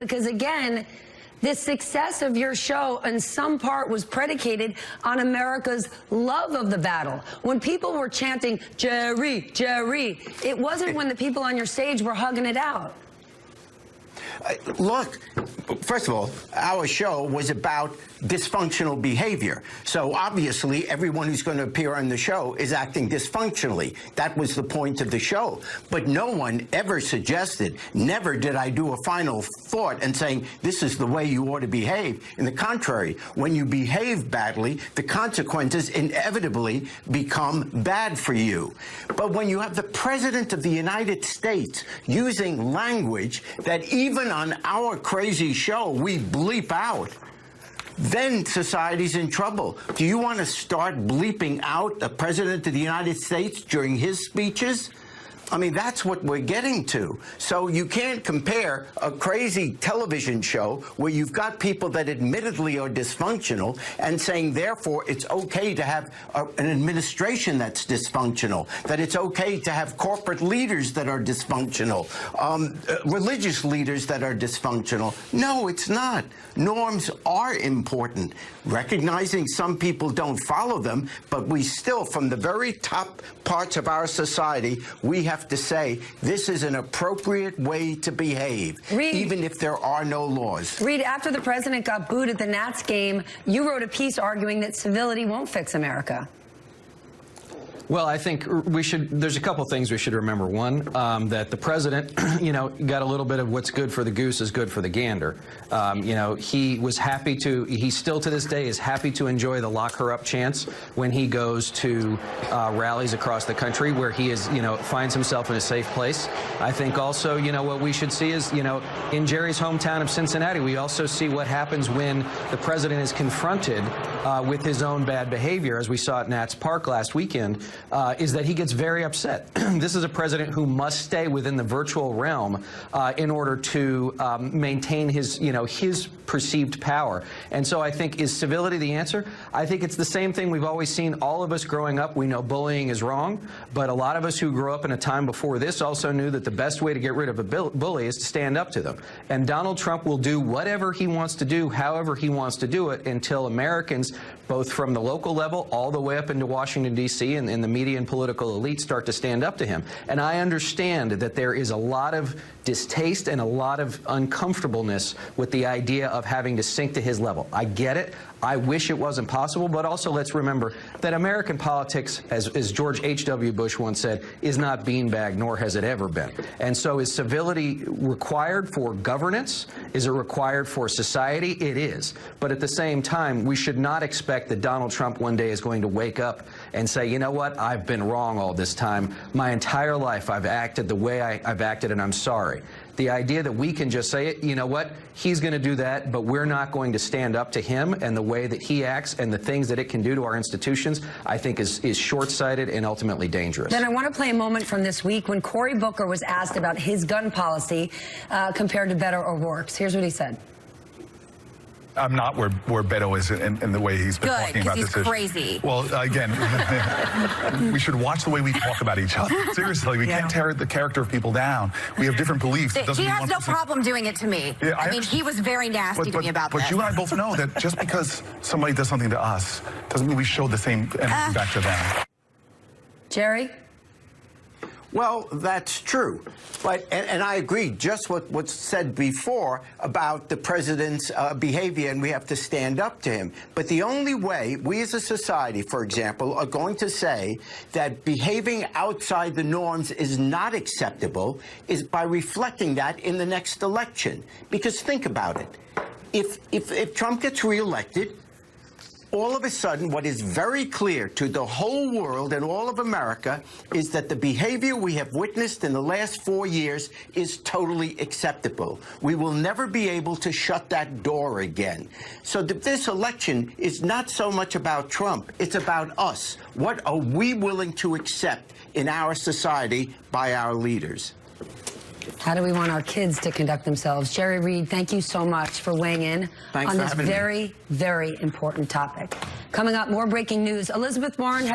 Because again, the success of your show in some part was predicated on America's love of the battle. When people were chanting, Jerry, Jerry, it wasn't when the people on your stage were hugging it out. Look, first of all, our show was about dysfunctional behavior. So obviously, everyone who's going to appear on the show is acting dysfunctionally. That was the point of the show. But no one ever suggested, never did I do a final thought and saying, this is the way you ought to behave. In the contrary, when you behave badly, the consequences inevitably become bad for you. But when you have the President of the United States using language that even on our crazy show we bleep out, then society's in trouble. Do you want to start bleeping out the President of the United States during his speeches? I mean, that's what we're getting to. So you can't compare a crazy television show where you've got people that admittedly are dysfunctional and saying, therefore, it's okay to have an administration that's dysfunctional, that it's okay to have corporate leaders that are dysfunctional, religious leaders that are dysfunctional. No, it's not. Norms are important. Recognizing some people don't follow them, but we still, from the very top parts of our society, we have to say this is an appropriate way to behave, even if there are no laws. Reed, after the president got booed at the Nats game, you wrote a piece arguing that civility won't fix America. Well, I think there's a couple things we should remember. One, that the president, got a little bit of what's good for the goose is good for the gander. He was happy to, he still to this day is happy to enjoy the lock her up chants when he goes to rallies across the country where he is, finds himself in a safe place. I think also, what we should see is, in Jerry's hometown of Cincinnati, we also see what happens when the president is confronted with his own bad behavior, as we saw at Nats Park last weekend. Is that he gets very upset. This is a president who must stay within the virtual realm in order to maintain his, his perceived power. And so I think, is civility the answer? I think it's the same thing we've always seen. All of us growing up, we know bullying is wrong, but a lot of us who grew up in a time before this also knew that the best way to get rid of a bully is to stand up to them. And Donald Trump will do whatever he wants to do, however he wants to do it, until Americans, both from the local level all the way up into Washington, D.C., and the media and political elite start to stand up to him. And I understand that there is a lot of distaste and a lot of uncomfortableness with the idea of having to sink to his level. I get it. I wish it wasn't possible, but also let's remember that American politics, as George H.W. Bush once said, is not beanbag, nor has it ever been. And so is civility required for governance? Is it required for society? It is. But at the same time, we should not expect that Donald Trump one day is going to wake up and say, you know what, I've been wrong all this time. My entire life I've acted the way I've acted, and I'm sorry. The idea that we can just say, you know what, he's going to do that, but we're not going to stand up to him and the way that he acts and the things that it can do to our institutions, I think is short-sighted and ultimately dangerous. Then I want to play a moment from this week when Cory Booker was asked about his gun policy compared to Beto O'Rourke's. Here's what he said. I'm not where Beto is in the way he's been talking about this issue. Good, because he's crazy. Well, again, we should watch the way we talk about each other. Seriously, we can't tear the character of people down. We have different beliefs. He has no problem doing it to me. Yeah, I mean, he was very nasty to me about this. But you and I both know that just because somebody does something to us doesn't mean we show the same energy back to them. Jerry? Well, that's true. But, and I agree, just what was said before about the president's behavior, and we have to stand up to him. But the only way we as a society, for example, are going to say that behaving outside the norms is not acceptable is by reflecting that in the next election. Because think about it. If Trump gets reelected, all of a sudden, what is very clear to the whole world and all of America is that the behavior we have witnessed in the last 4 years is totally acceptable. We will never be able to shut that door again. So this election is not so much about Trump. It's about us. What are we willing to accept in our society by our leaders? How do we want our kids to conduct themselves? Jerry Reed, thank you so much for weighing in on this very, very important topic. Coming up, more breaking news. Elizabeth Warren